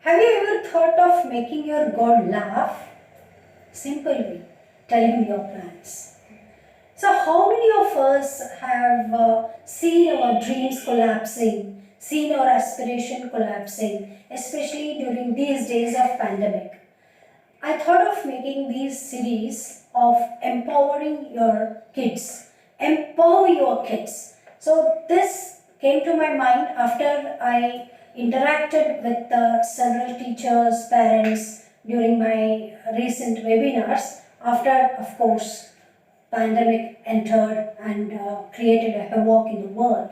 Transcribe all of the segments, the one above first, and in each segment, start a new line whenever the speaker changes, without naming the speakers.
Have you ever thought of making your God laugh? Simple way, tell him your plans. So, how many of us have seen our dreams collapsing, seen our aspiration collapsing, especially during these days of pandemic? I thought of making these series of empowering your kids. Empower your kids. So this came to my mind after I interacted with several teachers, parents during my recent webinars. After, of course, pandemic entered and created a havoc in the world.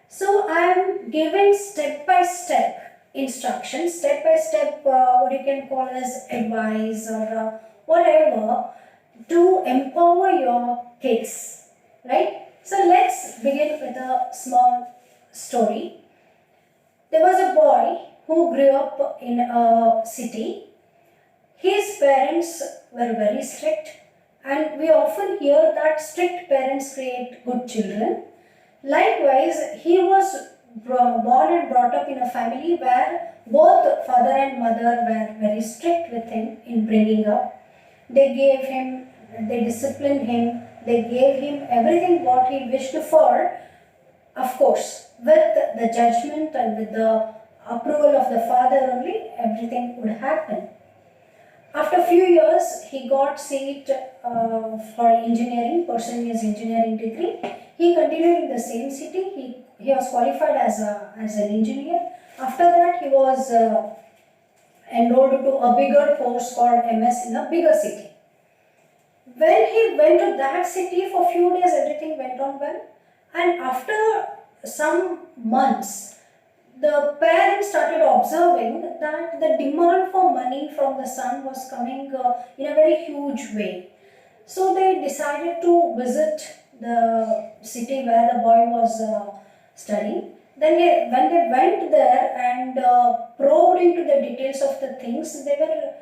So I am giving step-by-step instructions, step-by-step what you can call as advice or whatever to empower your kids, right? So let's begin with a small story. There was a boy who grew up in a city. His parents were very strict, and we often hear that strict parents create good children. Likewise, he was born and brought up in a family where both father and mother were very strict with him in bringing up. They disciplined him, they gave him everything what he wished for, of course, with the judgment and with the approval of the father only, everything would happen. After a few years, he got seat for engineering, pursuing his engineering degree. He continued in the same city. He was qualified as an engineer. After that, he was enrolled to a bigger course called MS in a bigger city. When he went to that city for a few days, everything went on well. And after some months, the parents started observing that the demand for money from the son was coming in a very huge way. So they decided to visit the city where the boy was studying. When they went there and probed into the details of the things, they were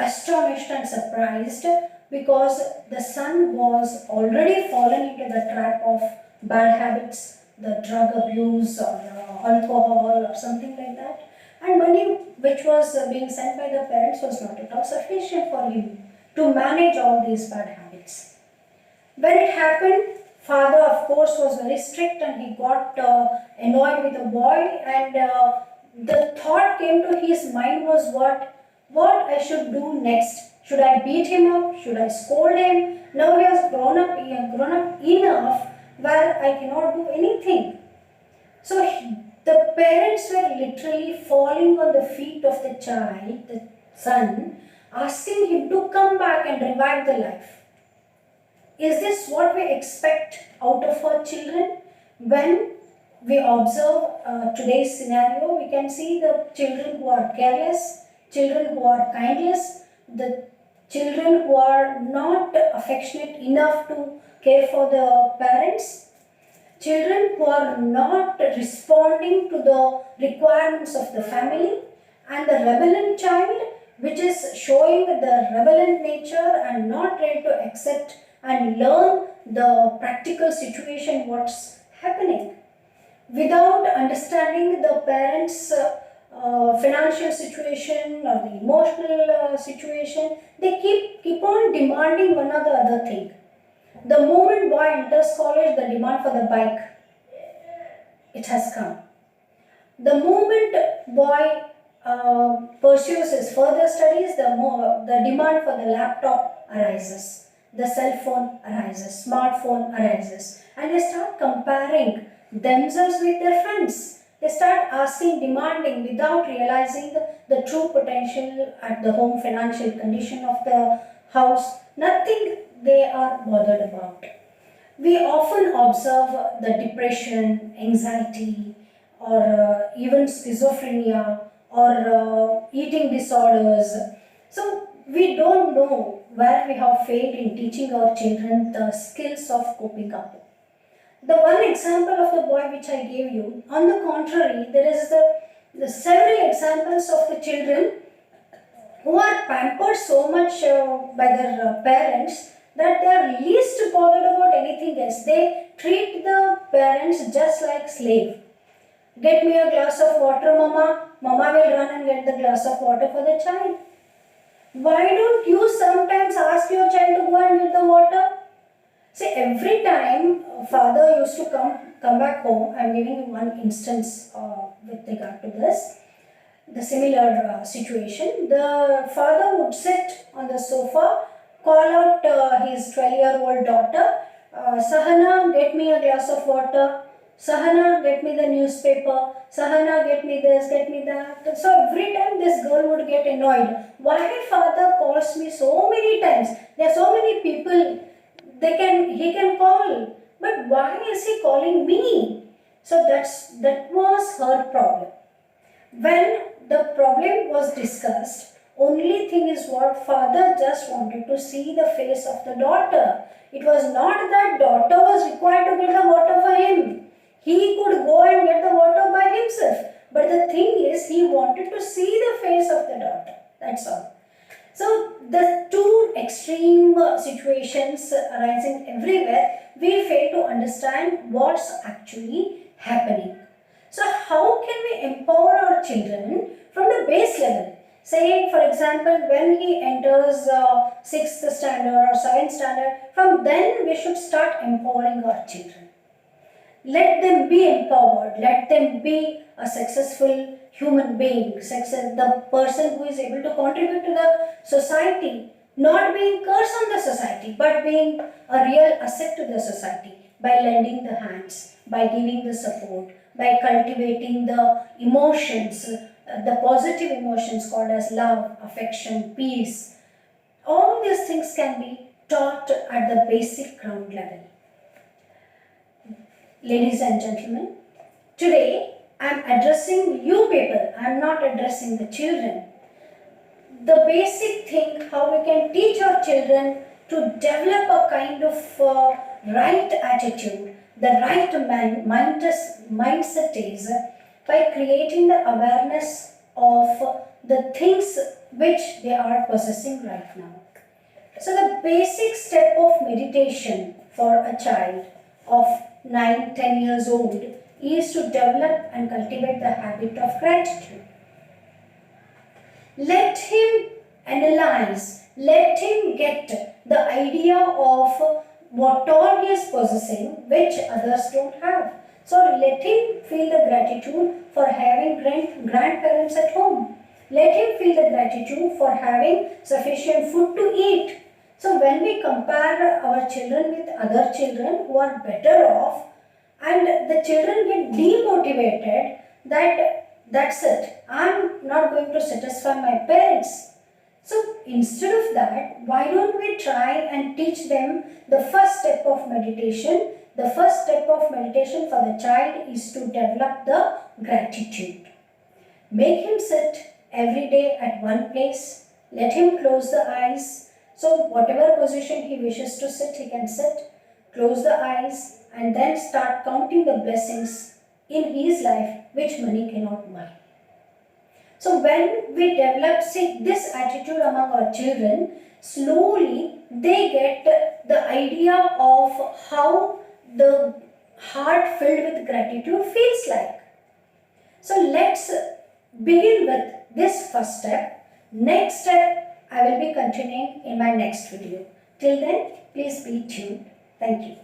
astonished and surprised because the son was already fallen into the trap of bad habits, the drug abuse or alcohol or something like that, and money which was being sent by the parents was not at all sufficient for him to manage all these bad habits. When it happened, father of course was very strict and he got annoyed with the boy, and the thought came to his mind was what I should do next. Should I beat him up? Should I scold him? Now he has grown up enough where I cannot do anything. So the parents were literally falling on the feet of the child, the son, asking him to come back and revive the life. Is this what we expect out of our children? When we observe today's scenario, we can see the children who are careless, children who are kindless, the children who are not affectionate enough to care for the parents, children who are not responding to the requirements of the family, and the rebellion child which is showing the rebellion nature and not ready to accept and learn the practical situation what's happening. Without understanding the parents' financial situation or the emotional situation, they keep on demanding one or the other thing. The moment boy enters college, the demand for the bike, it has come. The moment boy pursues his further studies, the demand for the laptop arises, the cell phone arises, smartphone arises, and they start comparing themselves with their friends. They start asking, demanding without realizing the true potential at the home financial condition of the house. Nothing they are bothered about. We often observe the depression, anxiety, or even schizophrenia or eating disorders. So we don't know where we have failed in teaching our children the skills of coping up. The one example of the boy which I gave you, on the contrary, there is the several examples of the children who are pampered so much by their parents that they are least bothered about anything else. They treat the parents just like slave. Get me a glass of water, mama. Mama will run and get the glass of water for the child. Why don't you sometimes ask your child to go and get the water? See, every time father used to come back home, I'm giving you one instance with regard to this, the similar situation. The father would sit on the sofa, call out his 12-year-old daughter, Sahana, get me a glass of water. Sahana, get me the newspaper. Sahana, get me this, get me that. So every time this girl would get annoyed. Why father calls me so many times? There are so many people he can call. But why is he calling me? So that was her problem. When the problem was discussed, only thing is what father just wanted to see the face of the daughter. It was not that daughter was required to get the water for him. He could go and get the water by himself. But the thing is, he wanted to see the face of the daughter. That's all. So, the two extreme situations arising everywhere, we fail to understand what's actually happening. So, how can we empower our children from the base level? Say, for example, when he enters 6th standard or 7th standard, from then we should start empowering our children. Let them be empowered. Let them be a successful human being, the person who is able to contribute to the society, not being curse on the society, but being a real asset to the society by lending the hands, by giving the support, by cultivating the emotions, the positive emotions called as love, affection, peace. All these things can be taught at the basic ground level. Ladies and gentlemen, today I am addressing you people, I am not addressing the children. The basic thing how we can teach our children to develop a kind of right attitude, the right mindset is by creating the awareness of the things which they are possessing right now. So the basic step of meditation for a child of 9-10 years old is to develop and cultivate the habit of gratitude. Let him analyze, let him get the idea of what all he is possessing which others don't have. So let him feel the gratitude for having grandparents at home. Let him feel the gratitude for having sufficient food to eat. So when we compare our children with other children who are better off, and the children get demotivated that's it, I'm not going to satisfy my parents. So instead of that, why don't we try and teach them the first step of meditation? The first step of meditation for the child is to develop the gratitude. Make him sit every day at one place. Let him close the eyes. So whatever position he wishes to sit, he can sit. Close the eyes and then start counting the blessings in his life which money cannot buy. So when we develop this attitude among our children, slowly they get the idea of how the heart filled with gratitude feels like. So let's begin with this first step. Next step I will be continuing in my next video. Till then, please be tuned. Thank you.